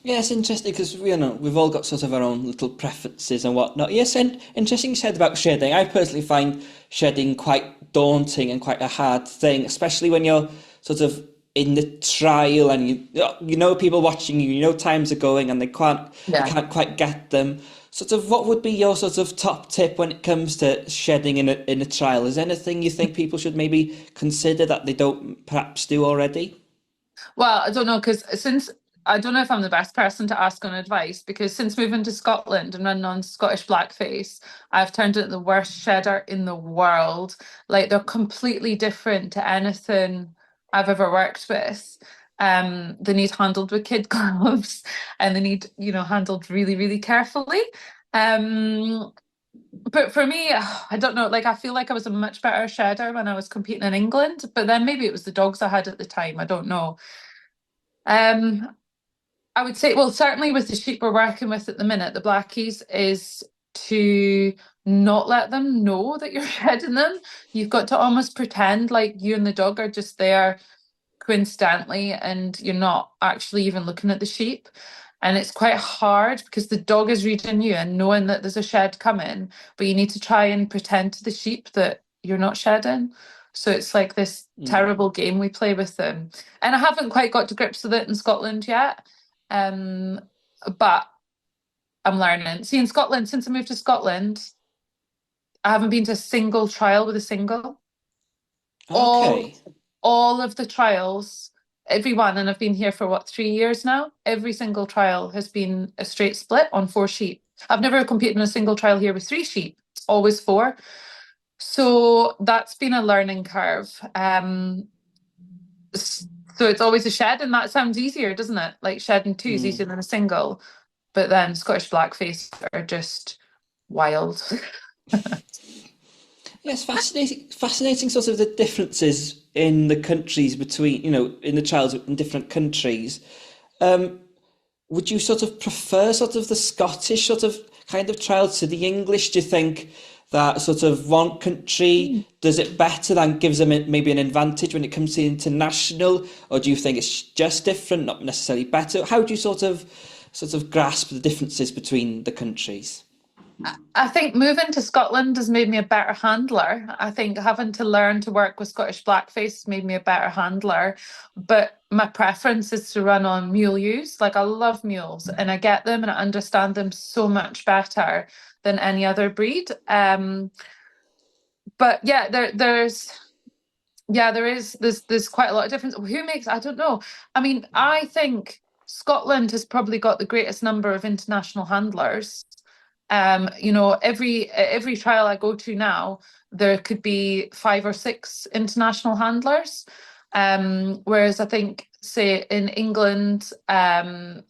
Yeah, it's interesting because we've all got sort of our own little preferences and whatnot. Yes, and interesting you said about shedding. I personally find shedding quite daunting and quite a hard thing, especially when you're sort of in the trial and you know people watching you, times are going and you Yeah. can't quite get them. Sort of, what would be your sort of top tip when it comes to shedding in a trial? Is there anything you think people should maybe consider that they don't perhaps do already? Well, I don't know because since I don't know if I'm the best person to ask on advice because since moving to Scotland and running on Scottish Blackface, I've turned into the worst shedder in the world. Like they're completely different to anything I've ever worked with. They need handled with kid gloves and they need, handled really, really carefully. Um, but for me, I don't know, like I feel like I was a much better shedder when I was competing in England, but then maybe it was the dogs I had at the time. I don't know. Um, I would say, well, certainly with the sheep we're working with at the minute, the blackies, is to not let them know that you're shedding them. You've got to almost pretend like you and the dog are just there coincidentally and you're not actually even looking at the sheep. And it's quite hard because the dog is reading you and knowing that there's a shed coming, but you need to try and pretend to the sheep that you're not shedding. So it's like this Mm. terrible game we play with them. And I haven't quite got to grips with it in Scotland yet. Um, but I'm learning. See, in Scotland, since I moved to Scotland, I haven't been to a single trial with a single. All Okay. all of the trials, every one, and I've been here for what, 3 years now. Every single trial has been a straight split on four sheep. I've never competed in a single trial here with three sheep. It's always four. So that's been a learning curve. So it's always a shed, and that sounds easier, doesn't it? Like shedding two is easier Mm. than a single. But then Scottish Blackface are just wild. Yes, fascinating sort of the differences in the countries between, in the trials in different countries. Um, would you sort of prefer sort of the Scottish sort of kind of trials to the English? Do you think that sort of one country does it better and gives them maybe an advantage when it comes to international, or do you think it's just different, not necessarily better? How do you sort of grasp the differences between the countries? I think moving to Scotland has made me a better handler. I think having to learn to work with Scottish Blackface has made me a better handler. But my preference is to run on mule ewes. Like I love mules and I get them and I understand them so much better than any other breed. But yeah, there's quite a lot of difference. Who makes, I don't know. I mean, I think Scotland has probably got the greatest number of international handlers. Every trial I go to now, there could be five or six international handlers. Whereas I think, say, in England, there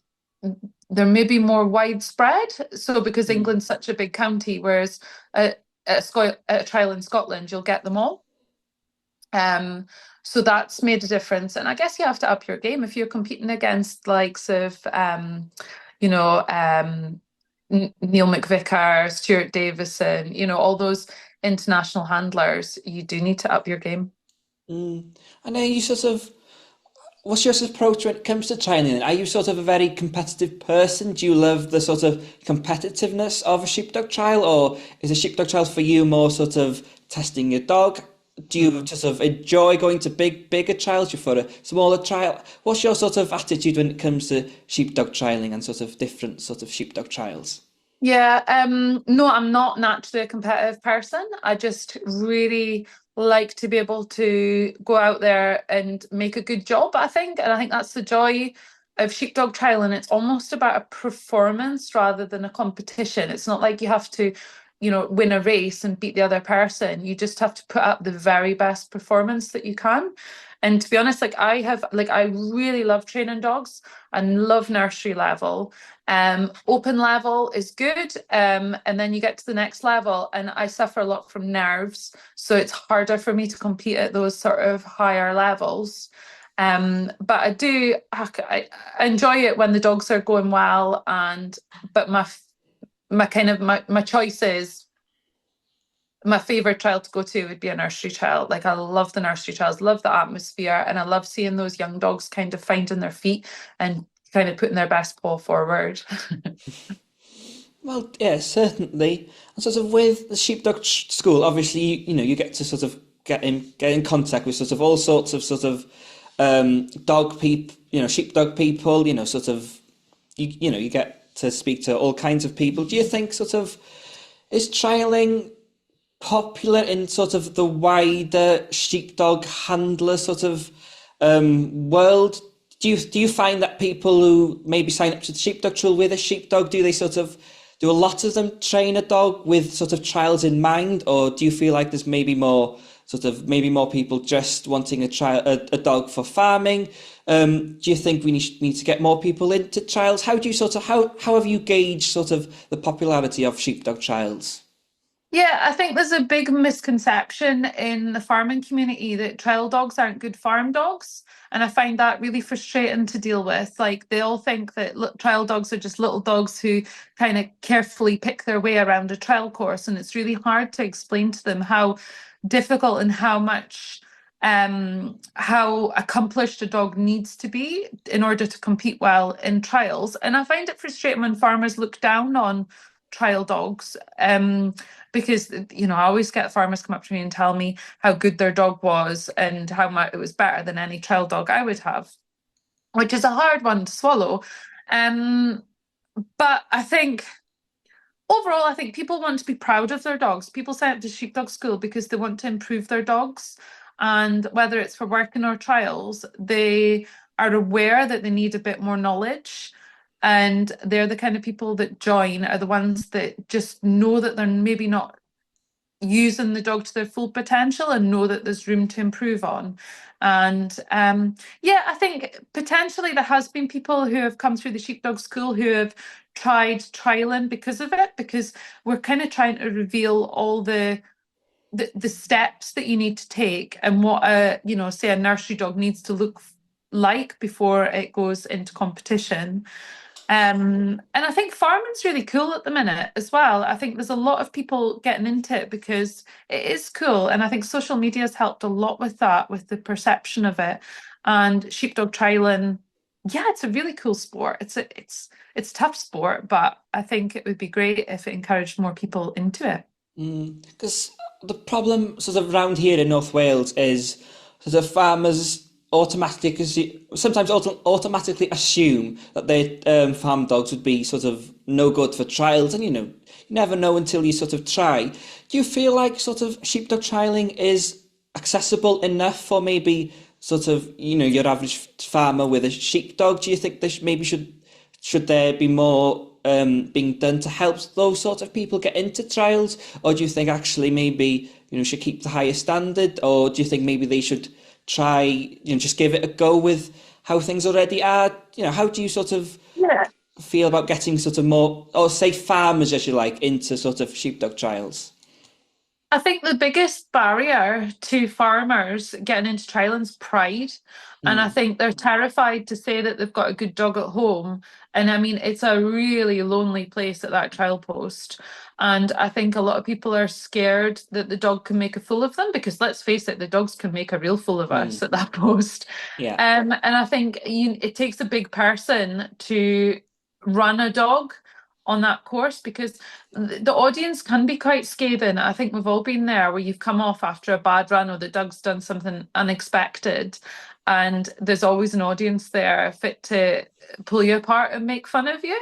may be more widespread. So because Mm. England's such a big county, whereas at a trial in Scotland, you'll get them all. Um, so that's made a difference. And I guess you have to up your game if you're competing against likes of you know, Neil McVicar, Stuart Davison, all those international handlers, you do need to up your game. Mm. And are you sort of, what's your sort of approach when it comes to training? Are you sort of a very competitive person? Do you love the sort of competitiveness of a sheepdog trial, or is a sheepdog trial for you more sort of testing your dog? Do you sort of enjoy going to bigger trials? You for a smaller trial? What's your sort of attitude when it comes to sheepdog trialing and sort of different sort of sheepdog trials? Yeah, no, I'm not naturally a competitive person. I just really like to be able to go out there and make a good job, I think. And I think that's the joy of sheepdog trialing. It's almost about a performance rather than a competition. It's not like you have to, win a race and beat the other person. You just have to put up the very best performance that you can. And to be honest, I really love training dogs and love nursery level. Open level is good. And then you get to the next level, and I suffer a lot from nerves. So it's harder for me to compete at those sort of higher levels. But I enjoy it when the dogs are going well, but my choices, my favorite trial to go to would be a nursery trial. Like I love the nursery trials, love the atmosphere, and I love seeing those young dogs kind of finding their feet and kind of putting their best paw forward. Well, yeah, certainly. And sort of with the sheepdog school, obviously, you get to sort of get in contact with sort of all sorts of sort of dog people, sheepdog people, sort of you get to speak to all kinds of people. Do you think sort of is trialing popular in sort of the wider sheepdog handler sort of world? Do you find that people who maybe sign up to the sheepdog trial with a sheepdog, do they sort of do a lot of them train a dog with sort of trials in mind, or do you feel like there's maybe more people just wanting a dog for farming? Do you think we need to get more people into trials? How do you sort of how have you gauged sort of the popularity of sheepdog trials? Yeah, I think there's a big misconception in the farming community that trial dogs aren't good farm dogs. And I find that really frustrating to deal with. Like they all think that trial dogs are just little dogs who kind of carefully pick their way around a trial course. And it's really hard to explain to them how difficult and how accomplished a dog needs to be in order to compete well in trials. And I find it frustrating when farmers look down on trial dogs. Because I always get farmers come up to me and tell me how good their dog was and how much it was better than any trial dog I would have, which is a hard one to swallow. Um, but I think overall, I think people want to be proud of their dogs. People sign up to Sheepdog School because they want to improve their dogs. And whether it's for working or trials, they are aware that they need a bit more knowledge. And they're the kind of people that join, are the ones that just know that they're maybe not using the dog to their full potential and know that there's room to improve on. And yeah, I think potentially there has been people who have come through the Sheepdog School who have tried trialing because of it, because we're kind of trying to reveal all the steps that you need to take and what say a nursery dog needs to look like before it goes into competition. And I think farming's really cool at the minute as well. I think there's a lot of people getting into it because it is cool. And I think social media has helped a lot with that, with the perception of it. And sheepdog trialing, yeah, it's a really cool sport. It's tough sport, but I think it would be great if it encouraged more people into it. Because the problem sort of around here in North Wales is sort of farmers sometimes automatically assume that their farm dogs would be sort of no good for trials, and you never know until you sort of try. Do you feel like sort of sheepdog trialing is accessible enough for maybe sort of your average farmer with a sheepdog? Do you think maybe should there be more being done to help those sort of people get into trials, or do you think actually maybe should keep the higher standard, or do you think maybe they should try just give it a go with how things already are? How do you sort of Yeah. feel about getting sort of more, or say farmers as you like, into sort of sheepdog trials? I think the biggest barrier to farmers getting into trialing's pride. And I Mm, think they're terrified to say that they've got a good dog at home. And I mean, it's a really lonely place at that trial post. And I think a lot of people are scared that the dog can make a fool of them because let's face it, the dogs can make a real fool of us mm, at that post. yeah. And I think it takes a big person to run a dog on that course because the audience can be quite scathing. I think we've all been there where you've come off after a bad run or the dog's done something unexpected, and there's always an audience there fit to pull you apart and make fun of you.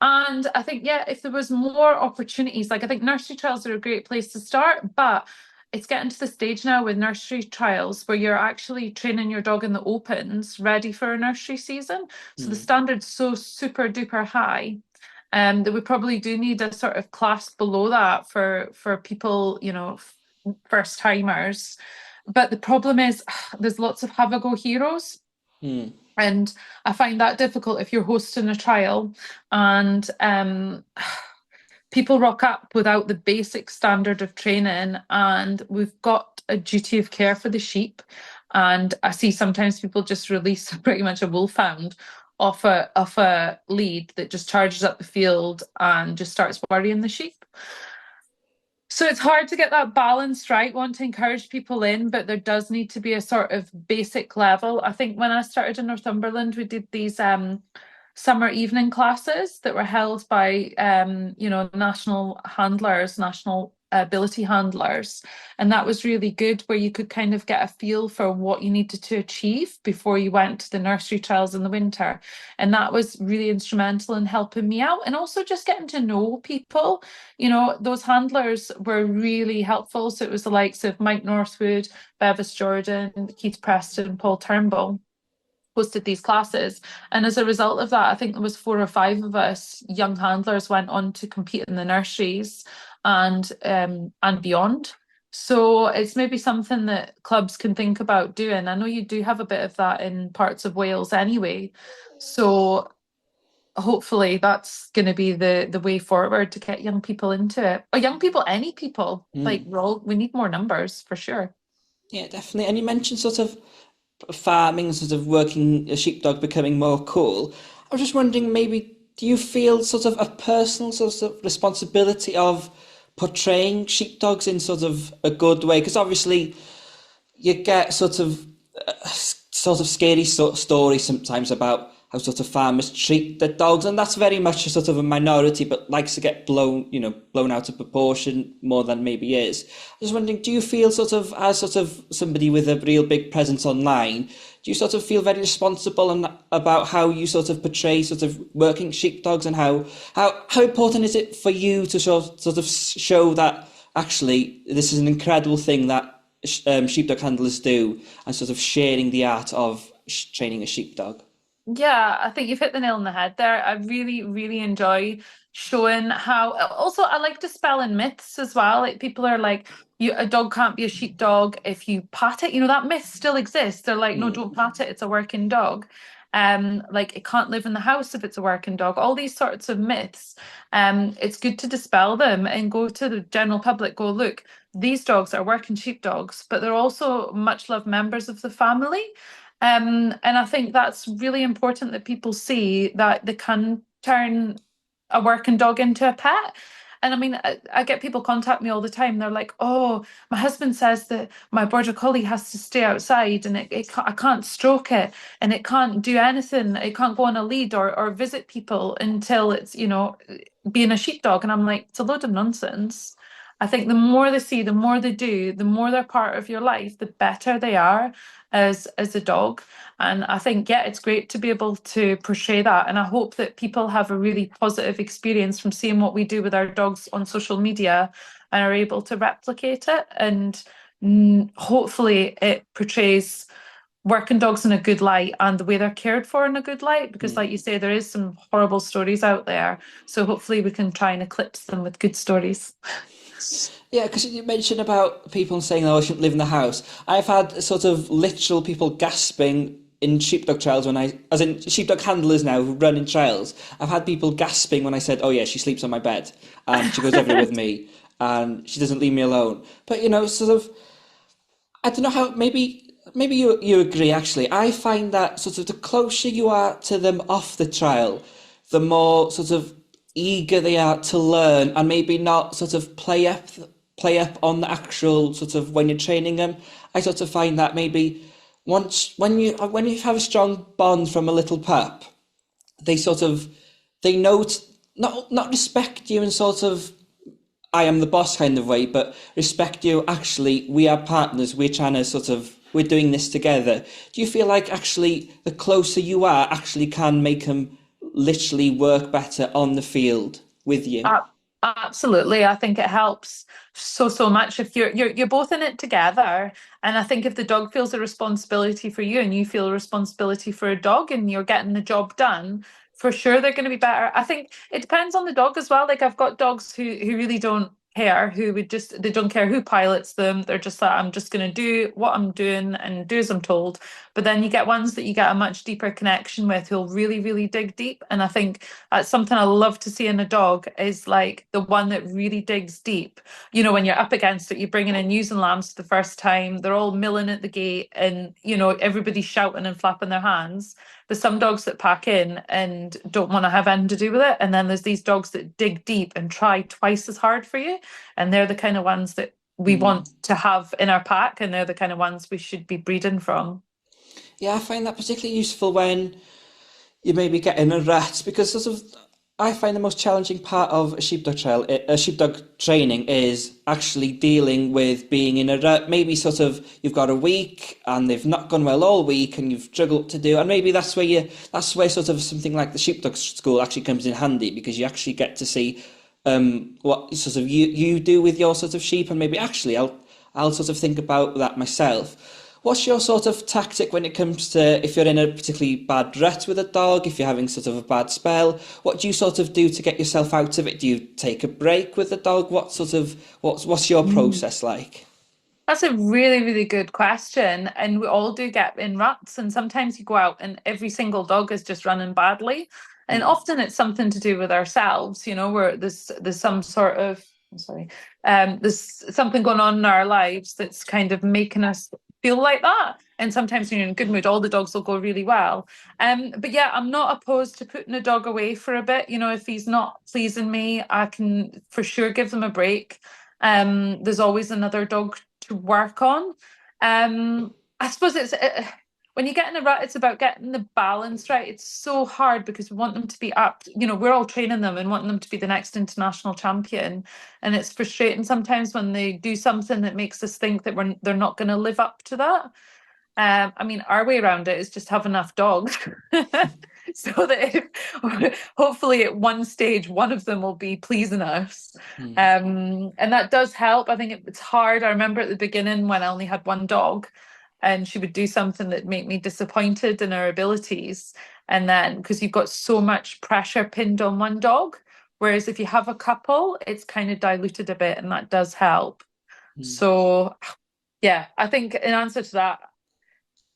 And I think, yeah, if there was more opportunities, like I think nursery trials are a great place to start, but it's getting to the stage now with nursery trials where you're actually training your dog in the opens ready for a nursery season. So the Mm, standard's so super duper high that we probably do need a sort of class below that for people, first timers. But the problem is there's lots of have a go heroes. mm, And I find that difficult if you're hosting a trial and people rock up without the basic standard of training, and we've got a duty of care for the sheep. And I see sometimes people just release pretty much a wolfhound off a lead that just charges up the field and just starts worrying the sheep. So it's hard to get that balance right. Want to encourage people in, but there does need to be a sort of basic level. I think when I started in Northumberland, we did these summer evening classes that were held by national handlers, national ability handlers, and that was really good where you could kind of get a feel for what you needed to achieve before you went to the nursery trials in the winter, and that was really instrumental in helping me out and also just getting to know people. Those handlers were really helpful, so it was the likes of Mike Northwood, Bevis Jordan, Keith Preston, Paul Turnbull hosted these classes. And as a result of that, I think there was 4 or 5 of us young handlers went on to compete in the nurseries and beyond. So it's maybe something that clubs can think about doing. I know you do have a bit of that in parts of Wales anyway. So hopefully that's going to be the way forward to get young people into it. Or young people, any people. Like mm. we need more numbers for sure. Yeah, definitely. And you mentioned sort of farming, sort of working a sheepdog becoming more cool. I was just wondering, maybe, do you feel sort of a personal sort of responsibility of portraying sheepdogs in sort of a good way? Because obviously you get sort of scary stories sometimes about how sort of farmers treat their dogs, and that's very much a sort of a minority, but likes to get blown out of proportion more than maybe is. I was wondering, do you feel sort of as sort of somebody with a real big presence online, do you sort of feel very responsible about how you sort of portray sort of working sheepdogs, and how important is it for you to sort of show that actually this is an incredible thing that sheepdog handlers do, and sort of sharing the art of training a sheepdog? Yeah, I think you've hit the nail on the head there. I really, really enjoy showing how. Also, I like dispelling myths as well. Like people are like, a dog can't be a sheepdog if you pat it. That myth still exists. They're like, no, Mm, don't pat it. It's a working dog. Like it can't live in the house if it's a working dog. All these sorts of myths. It's good to dispel them and go to the general public. Go look. These dogs are working sheepdogs, but they're also much loved members of the family. And I think that's really important that people see that they can turn a working dog into a pet. And I mean, I get people contact me all the time. They're like, "Oh, my husband says that my border collie has to stay outside, and I can't stroke it, and it can't do anything. It can't go on a lead or visit people until it's being a sheepdog." And I'm like, it's a load of nonsense. I think the more they see, the more they do, the more they're part of your life, the better they are as a dog. And I think, yeah, it's great to be able to portray that. And I hope that people have a really positive experience from seeing what we do with our dogs on social media and are able to replicate it. And hopefully it portrays working dogs in a good light and the way they're cared for in a good light. Because, mm. like you say, there is some horrible stories out there. So hopefully we can try and eclipse them with good stories. Yeah, because you mentioned about people saying, "Oh, I shouldn't live in the house." I've had sort of literal people gasping in sheepdog trials as in sheepdog handlers now who run in trials. I've had people gasping when I said, "Oh yeah, she sleeps on my bed and she goes everywhere with me." and she doesn't leave me alone. But sort of, I don't know how. Maybe you agree. Actually, I find that sort of the closer you are to them off the trial, the more sort of eager they are to learn, and maybe not sort of play up on the actual sort of when you're training them. I sort of find that maybe once when you have a strong bond from a little pup, they sort of they know not respect you and sort of I am the boss kind of way, but respect you. Actually, we are partners. We're trying to sort of we're doing this together. Do you feel like actually the closer you are, actually can make them literally work better on the field with you? Uh, Absolutely. I think it helps so much if you're both in it together. And I think if the dog feels a responsibility for you and you feel a responsibility for a dog and you're getting the job done, for sure they're going to be better. I think it depends on the dog as well. Like I've got dogs who really don't care, who would just they don't care who pilots them. They're just like, I'm just going to do what I'm doing and do as I'm told. But then you get ones that you get a much deeper connection with who'll really dig deep. And I think that's something I love to see in a dog is like the one that really digs deep. You know, when you're up against it, you're bringing in ewes and lambs for the first time, they're all milling at the gate and, everybody's shouting and flapping their hands. There's some dogs that pack in and don't want to have anything to do with it. And then there's these dogs that dig deep and try twice as hard for you. And they're the kind of ones that we want to have in our pack. And they're the kind of ones we should be breeding from. Yeah, I find that particularly useful when you maybe get in a rut because sort of I find the most challenging part of a sheepdog training is actually dealing with being in a rut. Maybe sort of you've got a week and they've not gone well all week and you've struggled to do, and maybe that's where sort of something like the Sheepdog School actually comes in handy because you actually get to see what sort of you do with your sort of sheep, and maybe actually I'll sort of think about that myself. What's your sort of tactic when it comes to if you're in a particularly bad rut with a dog, if you're having sort of a bad spell? What do you sort of do to get yourself out of it? Do you take a break with the dog? What's your process like? That's a really good question. And we all do get in ruts. And sometimes you go out and every single dog is just running badly. And Mm, often it's something to do with ourselves, where there's some sort of, I'm sorry, there's something going on in our lives that's kind of making us feel like that. And sometimes when you're in a good mood, all the dogs will go really well. But yeah, I'm not opposed to putting a dog away for a bit. If he's not pleasing me, I can for sure give them a break. There's always another dog to work on. I suppose it's when you get in a rut, it's about getting the balance right. It's so hard because we want them to be up. We're all training them and wanting them to be the next international champion, and it's frustrating sometimes when they do something that makes us think that they're not going to live up to that. I mean, our way around it is just have enough dogs. So that hopefully at one stage one of them will be pleasing us, mm, and that does help. I think it's hard. I remember at the beginning when I only had one dog and she would do something that made me disappointed in her abilities, and then because you've got so much pressure pinned on one dog, whereas if you have a couple it's kind of diluted a bit, and that does help. mm, So yeah, I think in answer to that,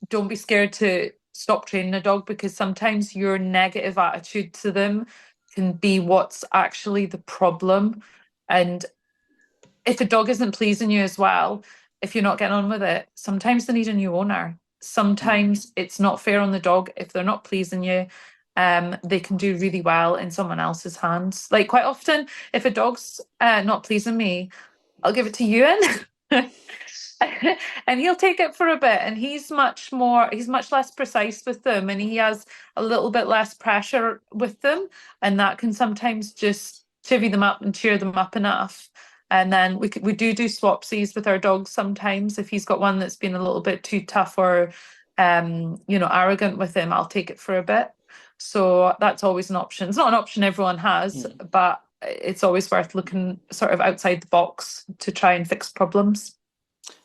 don't be scared to stop training a dog because sometimes your negative attitude to them can be what's actually the problem. And if a dog isn't pleasing you as well, if you're not getting on with it, sometimes they need a new owner. mm, Sometimes it's not fair on the dog. If they're not pleasing you, they can do really well in someone else's hands. Like quite often, if a dog's not pleasing me, I'll give it to Ewan. And he'll take it for a bit, and he's much less precise with them, and he has a little bit less pressure with them, and that can sometimes just chivvy them up and cheer them up enough. And then we do swapsies with our dogs sometimes. If he's got one that's been a little bit too tough or arrogant with him, I'll take it for a bit. So that's always an option. It's not an option everyone has, mm. but it's always worth looking sort of outside the box to try and fix problems.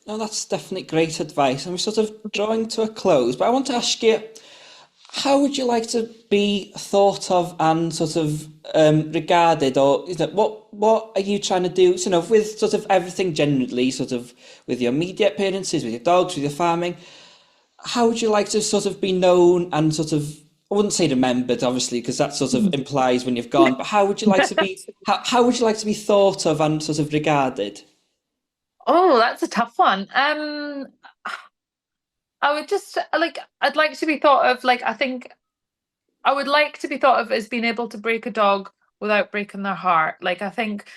No, that's definitely great advice. And we're sort of drawing to a close, but I want to ask you, how would you like to be thought of and sort of regarded, or what are you trying to do, with sort of everything generally, sort of with your media appearances, with your dogs, with your farming? How would you like to sort of be known and sort of I wouldn't say remembered, obviously, because that sort of implies when you've gone. But how would you like to be? How would you like to be thought of and sort of regarded? Oh, that's a tough one. I would just like I'd like to be thought of like I think I would like to be thought of as being able to break a dog without breaking their heart. Like I think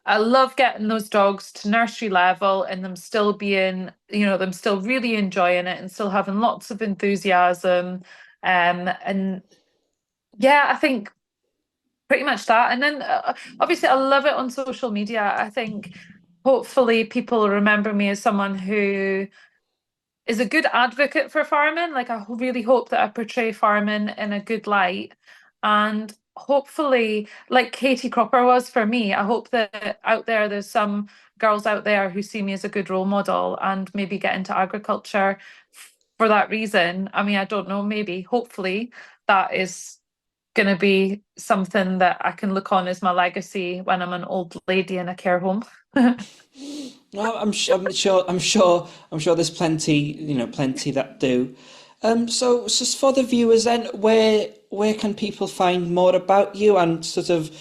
I love getting those dogs to nursery level and them still being, them still really enjoying it and still having lots of enthusiasm. And yeah, I think pretty much that. And then obviously I love it on social media. I think hopefully people remember me as someone who is a good advocate for farming. Like I really hope that I portray farming in a good light. And hopefully, like Katie Cropper was for me, I hope that out there's some girls out there who see me as a good role model and maybe get into agriculture for that reason. I mean, I don't know, maybe, hopefully, that is going to be something that I can look on as my legacy when I'm an old lady in a care home. No, I'm sure there's plenty, plenty that do. So just for the viewers then, where can people find more about you and sort of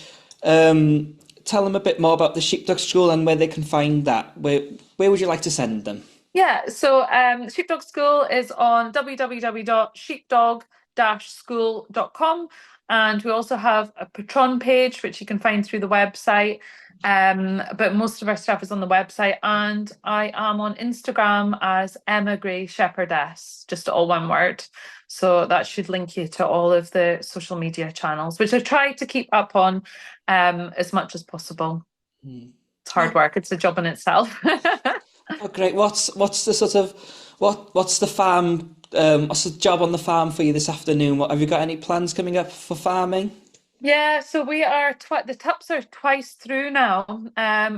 tell them a bit more about the Sheepdog School and where they can find that? Where would you like to send them? Yeah, so Sheepdog School is on www.sheepdog-school.com, and we also have a Patron page which you can find through the website. But most of our stuff is on the website, and I am on Instagram as Emma Gray Shepherdess, just all one word. So that should link you to all of the social media channels, which I try to keep up on as much as possible. It's hard Oh, work, it's a job in itself. oh, great. What's the sort of what's the farm what's the job on the farm for you this afternoon? Have you got any plans coming up for farming? Yeah, so we are the tups are twice through now.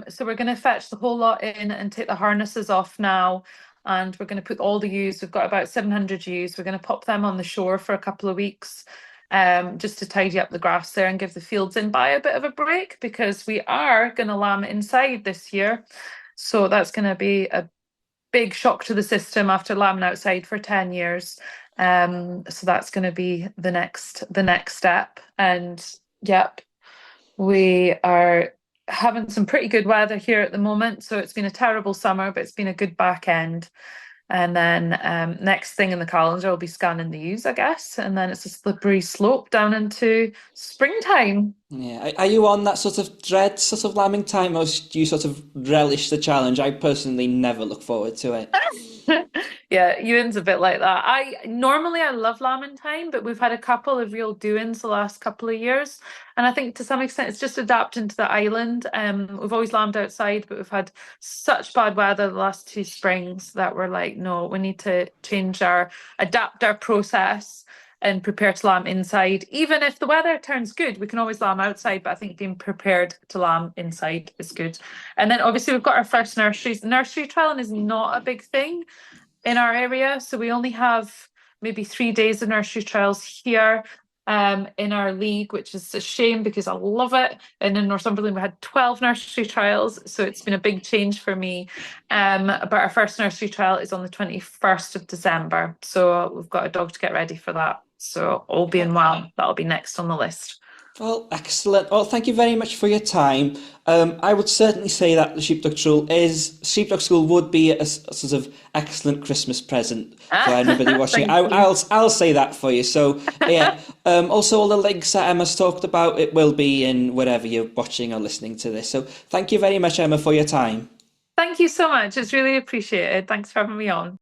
So we're going to fetch the whole lot in and take the harnesses off now, and we're going to put all the ewes. We've got about 700 ewes. We're going to pop them on the shore for a couple of weeks, just to tidy up the grass there and give the fields in by a bit of a break because we are going to lamb inside this year. So that's going to be a big shock to the system after lambing outside for 10 years. So that's going to be the next step. And yep, we are having some pretty good weather here at the moment. So it's been a terrible summer, but it's been a good back end. And then next thing in the calendar will be scanning the ewes, I guess. And then it's a slippery slope down into springtime. Yeah, are you on that sort of dread sort of lambing time, or do you sort of relish the challenge? I personally never look forward to it. Yeah, Ewan's a bit like that. I love lambing time, but we've had a couple of real doings the last couple of years. And I think to some extent it's just adapting to the island. We've always lambed outside, but we've had such bad weather the last two springs that we're like, no, we need to adapt our process and prepare to lamb inside. Even if the weather turns good, we can always lamb outside, but I think being prepared to lamb inside is good. And then obviously we've got our first nurseries. Nursery trialing is not a big thing in our area. So we only have maybe 3 days of nursery trials here in our league, which is a shame because I love it. And in Northumberland, we had 12 nursery trials. So it's been a big change for me. But our first nursery trial is on the 21st of December. So we've got a dog to get ready for that. So all being well, that'll be next on the list. Well, excellent. Well, thank you very much for your time. I would certainly say that the Sheepdog School would be a sort of excellent Christmas present for anybody watching. I'll say that for you. So yeah. Also, all the links that Emma's talked about, it will be in wherever you're watching or listening to this. So thank you very much, Emma, for your time. Thank you so much. It's really appreciated. Thanks for having me on.